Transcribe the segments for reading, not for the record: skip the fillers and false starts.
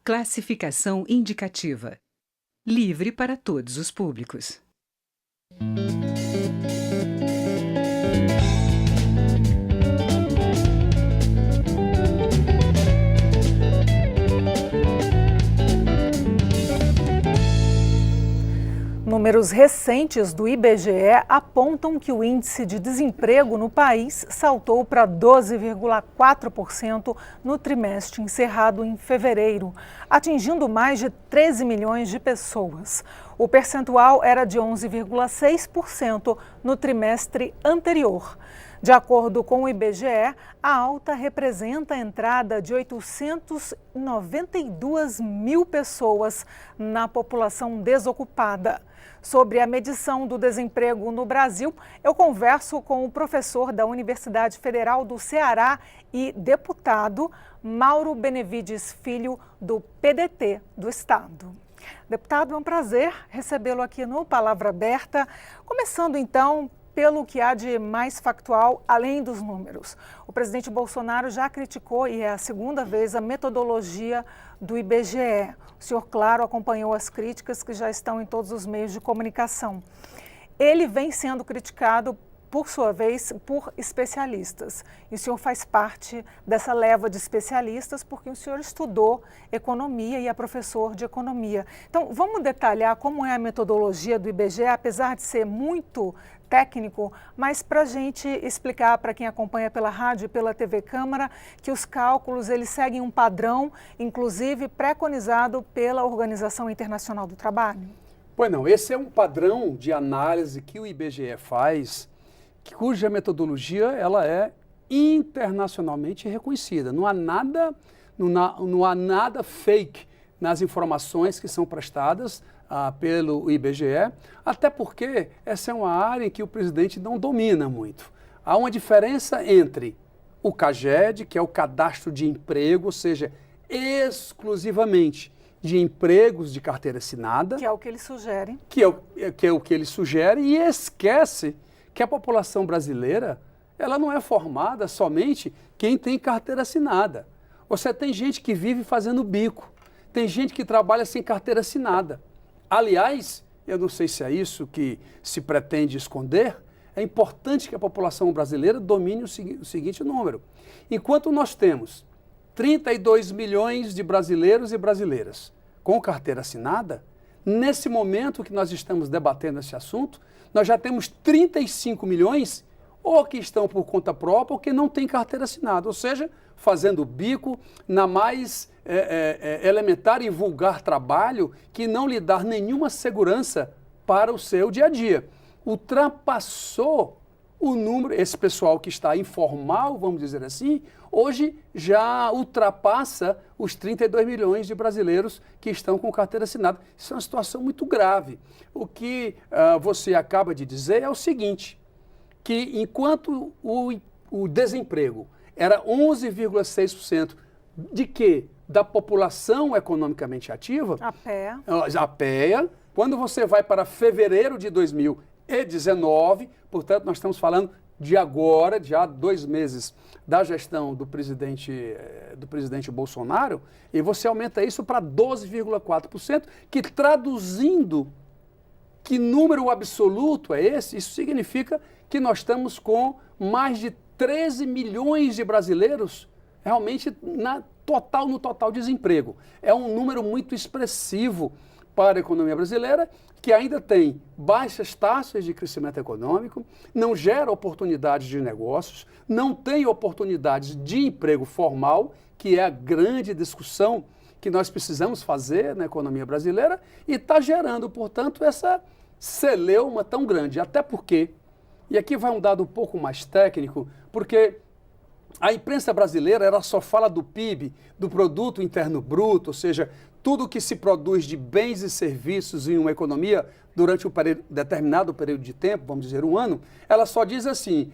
Classificação indicativa. Livre para todos os públicos. Números recentes do IBGE apontam que o índice de desemprego no país saltou para 12,4% no trimestre encerrado em fevereiro, atingindo mais de 13 milhões de pessoas. O percentual era de 11,6% no trimestre anterior. De acordo com o IBGE, a alta representa a entrada de 892 mil pessoas na população desocupada. Sobre a medição do desemprego no Brasil, eu converso com o professor da Universidade Federal do Ceará e deputado Mauro Benevides Filho, do PDT do Estado. Deputado, é um prazer recebê-lo aqui no Palavra Aberta. Começando então pelo que há de mais factual, além dos números. O presidente Bolsonaro já criticou, e é a segunda vez, a metodologia do IBGE. O senhor, claro, acompanhou as críticas que já estão em todos os meios de comunicação. Ele vem sendo criticado, por sua vez, por especialistas. E o senhor faz parte dessa leva de especialistas porque o senhor estudou economia e é professor de economia. Então, vamos detalhar como é a metodologia do IBGE, apesar de ser muito técnico, mas para a gente explicar para quem acompanha pela rádio e pela TV Câmara que os cálculos eles seguem um padrão, inclusive preconizado pela Organização Internacional do Trabalho. Pois não, esse é um padrão de análise que o IBGE faz, cuja metodologia ela é internacionalmente reconhecida. Não há nada fake nas informações que são prestadas pelo IBGE, até porque essa é uma área em que o presidente não domina muito. Há uma diferença entre o CAGED, que é o cadastro de emprego, ou seja, exclusivamente de empregos de carteira assinada. Que é o que ele sugere. Que é o que ele sugere e esquece que a população brasileira ela não é formada somente quem tem carteira assinada. Você tem gente que vive fazendo bico, tem gente que trabalha sem carteira assinada. Aliás, eu não sei se é isso que se pretende esconder, é importante que a população brasileira domine o seguinte número. Enquanto nós temos 32 milhões de brasileiros e brasileiras com carteira assinada, nesse momento que nós estamos debatendo esse assunto, nós já temos 35 milhões ou que estão por conta própria ou que não têm carteira assinada, ou seja, fazendo bico na mais elementar e vulgar trabalho que não lhe dá nenhuma segurança para o seu dia a dia. Ultrapassou o número, esse pessoal que está informal, vamos dizer assim, hoje já ultrapassa os 32 milhões de brasileiros que estão com carteira assinada. Isso é uma situação muito grave. O que você acaba de dizer é o seguinte, que enquanto o desemprego era 11,6% de quê? Da população economicamente ativa, a PEA, quando você vai para fevereiro de 2019, portanto, nós estamos falando de agora, já 2 meses da gestão do presidente Bolsonaro, e você aumenta isso para 12,4%, que traduzindo que número absoluto é esse, isso significa que nós estamos com mais de 13 milhões de brasileiros realmente no total desemprego. É um número muito expressivo para a economia brasileira, que ainda tem baixas taxas de crescimento econômico, não gera oportunidades de negócios, não tem oportunidades de emprego formal, que é a grande discussão que nós precisamos fazer na economia brasileira, e está gerando, portanto, essa celeuma tão grande. Até porque, e aqui vai um dado um pouco mais técnico, porque a imprensa brasileira ela só fala do PIB, do Produto Interno Bruto, ou seja, tudo que se produz de bens e serviços em uma economia durante um determinado período de tempo, vamos dizer 1 ano, ela só diz assim,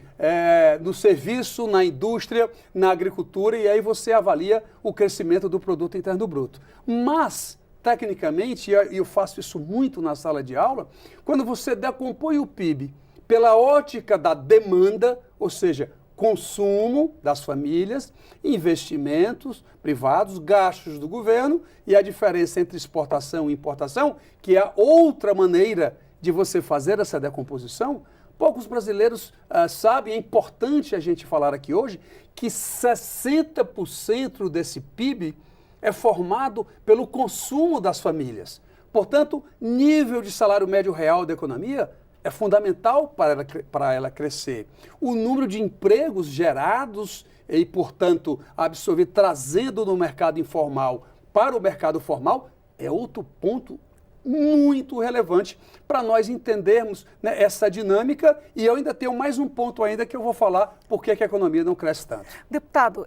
no serviço, na indústria, na agricultura, e aí você avalia o crescimento do Produto Interno Bruto. Mas, tecnicamente, e eu faço isso muito na sala de aula, quando você decompõe o PIB pela ótica da demanda, ou seja, consumo das famílias, investimentos privados, gastos do governo e a diferença entre exportação e importação, que é a outra maneira de você fazer essa decomposição. Poucos brasileiros sabem, é importante a gente falar aqui hoje, que 60% desse PIB é formado pelo consumo das famílias. Portanto, nível de salário médio real da economia é fundamental para ela crescer. O número de empregos gerados e, portanto, absorvido, trazendo do mercado informal para o mercado formal, é outro ponto muito relevante para nós entendermos, né, essa dinâmica. E eu ainda tenho mais um ponto ainda que eu vou falar por que a economia não cresce tanto. Deputado,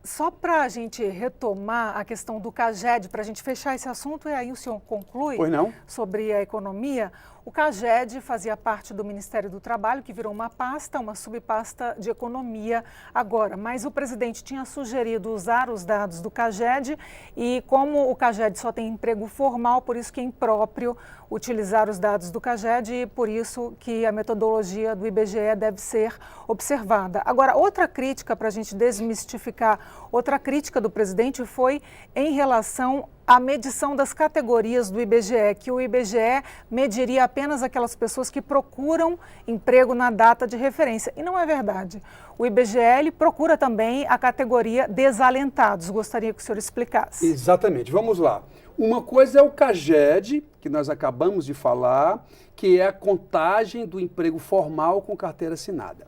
só para a gente retomar a questão do CAGED, para a gente fechar esse assunto, e aí o senhor conclui sobre a economia. O CAGED fazia parte do Ministério do Trabalho, que virou uma pasta, uma subpasta de economia agora. Mas o presidente tinha sugerido usar os dados do CAGED e como o CAGED só tem emprego formal, por isso que é impróprio utilizar os dados do CAGED e por isso que a metodologia do IBGE deve ser observada. Agora, outra crítica para a gente desmistificar, outra crítica do presidente foi em relação à medição das categorias do IBGE, que o IBGE mediria apenas aquelas pessoas que procuram emprego na data de referência. E não é verdade. O IBGE ele procura também a categoria desalentados. Gostaria que o senhor explicasse. Exatamente. Vamos lá. Uma coisa é o CAGED, que nós acabamos de falar, que é a contagem do emprego formal com carteira assinada.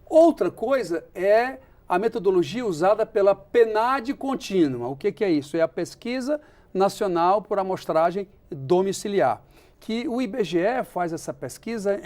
Outra coisa é a metodologia usada pela PNAD contínua. O que é isso? É a Pesquisa Nacional por Amostragem Domiciliar, que o IBGE faz essa pesquisa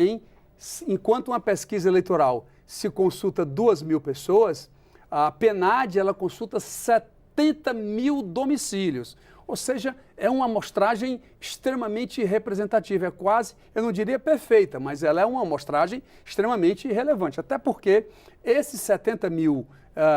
enquanto uma pesquisa eleitoral se consulta 2.000 pessoas, a PNAD ela consulta 70 mil domicílios. Ou seja, é uma amostragem extremamente representativa, é quase, eu não diria perfeita, mas ela é uma amostragem extremamente relevante, até porque esses 70 mil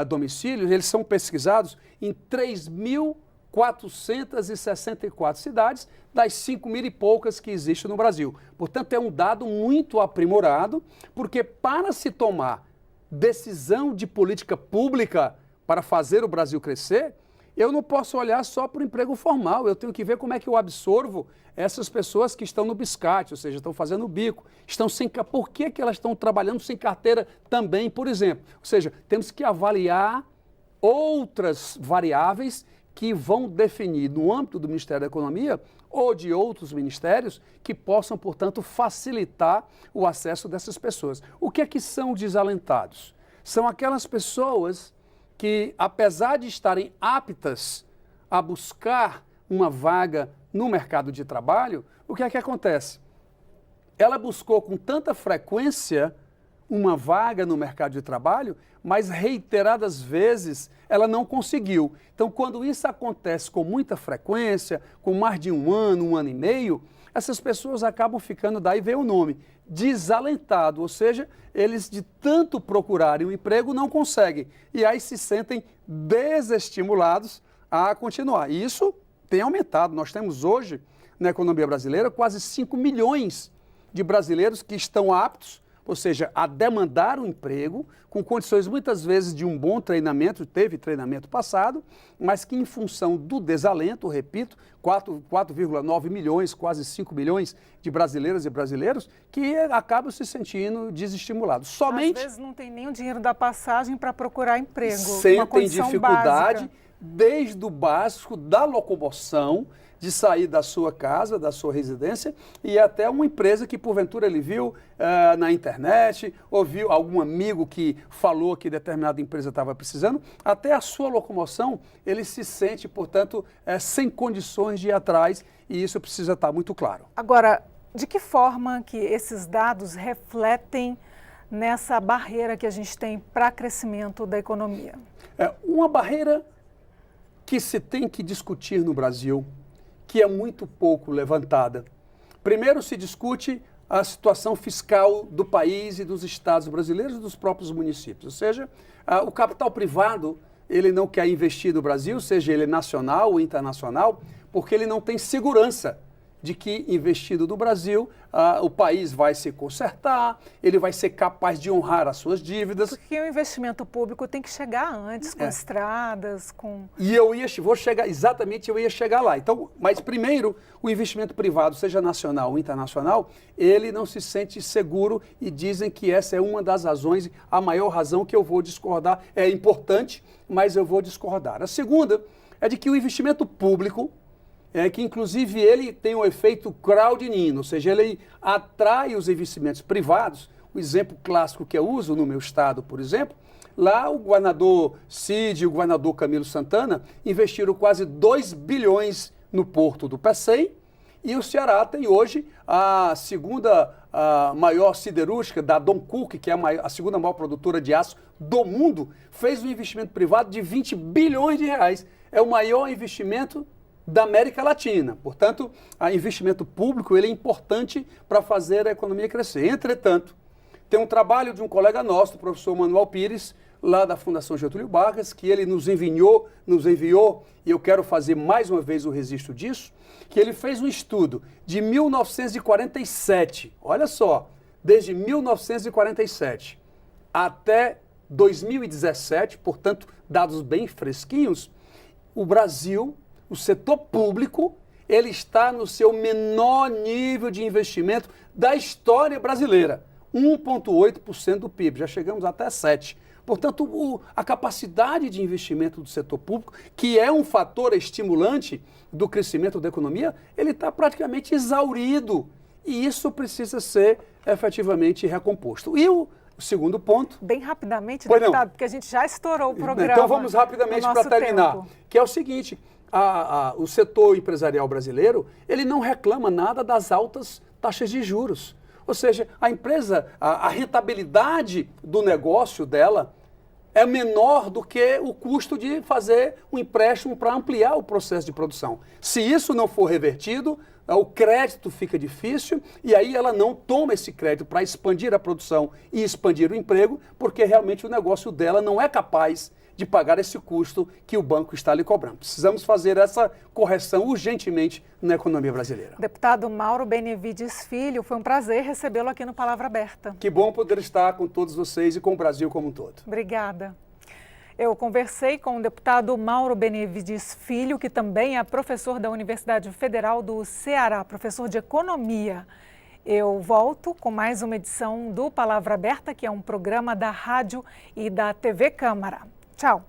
domicílios, eles são pesquisados em 3.464 cidades, das 5.000 e poucas que existem no Brasil. Portanto, é um dado muito aprimorado, porque para se tomar decisão de política pública para fazer o Brasil crescer, eu não posso olhar só para o emprego formal, eu tenho que ver como é que eu absorvo essas pessoas que estão no biscate, ou seja, estão fazendo bico, estão sem... Por que elas estão trabalhando sem carteira também, por exemplo? Ou seja, temos que avaliar outras variáveis que vão definir no âmbito do Ministério da Economia ou de outros ministérios que possam, portanto, facilitar o acesso dessas pessoas. O que é que são desalentados? São aquelas pessoas que, apesar de estarem aptas a buscar uma vaga no mercado de trabalho, o que é que acontece? Ela buscou com tanta frequência uma vaga no mercado de trabalho, mas reiteradas vezes ela não conseguiu. Então, quando isso acontece com muita frequência, com mais de um ano e meio, essas pessoas acabam ficando, daí vem o nome, desalentado, ou seja, eles de tanto procurarem um emprego não conseguem e aí se sentem desestimulados a continuar. E isso tem aumentado. Nós temos hoje, na economia brasileira, quase 5 milhões de brasileiros que estão aptos, ou seja, a demandar um emprego, com condições muitas vezes de um bom treinamento, teve treinamento passado, mas que em função do desalento, repito, 4,9 milhões, quase 5 milhões de brasileiras e brasileiros que acabam se sentindo desestimulados. Somente... Às vezes não tem nem o dinheiro da passagem para procurar emprego. Sentem dificuldade básica. Desde o básico da locomoção, de sair da sua casa, da sua residência, e até uma empresa que porventura ele viu na internet, ouviu algum amigo que falou que determinada empresa estava precisando, até a sua locomoção ele se sente, portanto, sem condições de ir atrás, e isso precisa estar muito claro. Agora, de que forma que esses dados refletem nessa barreira que a gente tem para crescimento da economia? Uma barreira que se tem que discutir no Brasil, que é muito pouco levantada. Primeiro se discute a situação fiscal do país e dos estados brasileiros e dos próprios municípios. Ou seja, o capital privado, ele não quer investir no Brasil, seja ele nacional ou internacional, porque ele não tem segurança de que investindo no Brasil, o país vai se consertar, ele vai ser capaz de honrar as suas dívidas. Porque o investimento público tem que chegar antes, com estradas, com... E eu ia chegar lá. Então, mas primeiro, o investimento privado, seja nacional ou internacional, ele não se sente seguro e dizem que essa é uma das razões, a maior razão que eu vou discordar. É importante, mas eu vou discordar. A segunda é de que o investimento público, que inclusive ele tem um efeito crowding, ou seja, ele atrai os investimentos privados. O exemplo clássico que eu uso no meu estado, por exemplo, lá o governador Cid e o governador Camilo Santana investiram quase 2 bilhões no porto do Pecém, e o Ceará tem hoje a segunda maior siderúrgica da Don Cook, que é a segunda maior produtora de aço do mundo, fez um investimento privado de 20 bilhões de reais. É o maior investimento da América Latina. Portanto, o investimento público ele é importante para fazer a economia crescer. Entretanto, tem um trabalho de um colega nosso, o professor Manuel Pires, lá da Fundação Getúlio Vargas, que ele nos enviou, e eu quero fazer mais uma vez o registro disso, que ele fez um estudo de 1947, olha só, desde 1947 até 2017, portanto, dados bem fresquinhos, o Brasil, o setor público, ele está no seu menor nível de investimento da história brasileira. 1,8% do PIB, já chegamos até 7%. Portanto, a capacidade de investimento do setor público, que é um fator estimulante do crescimento da economia, ele está praticamente exaurido. E isso precisa ser efetivamente recomposto. E o segundo ponto... Bem rapidamente, deputado, porque a gente já estourou o programa. Então vamos rapidamente para terminar. Que é o seguinte, o setor empresarial brasileiro, ele não reclama nada das altas taxas de juros. Ou seja, a empresa, a rentabilidade do negócio dela é menor do que o custo de fazer um empréstimo para ampliar o processo de produção. Se isso não for revertido, o crédito fica difícil e aí ela não toma esse crédito para expandir a produção e expandir o emprego, porque realmente o negócio dela não é capaz de pagar esse custo que o banco está lhe cobrando. Precisamos fazer essa correção urgentemente na economia brasileira. Deputado Mauro Benevides Filho, foi um prazer recebê-lo aqui no Palavra Aberta. Que bom poder estar com todos vocês e com o Brasil como um todo. Obrigada. Eu conversei com o deputado Mauro Benevides Filho, que também é professor da Universidade Federal do Ceará, professor de Economia. Eu volto com mais uma edição do Palavra Aberta, que é um programa da rádio e da TV Câmara. Tchau!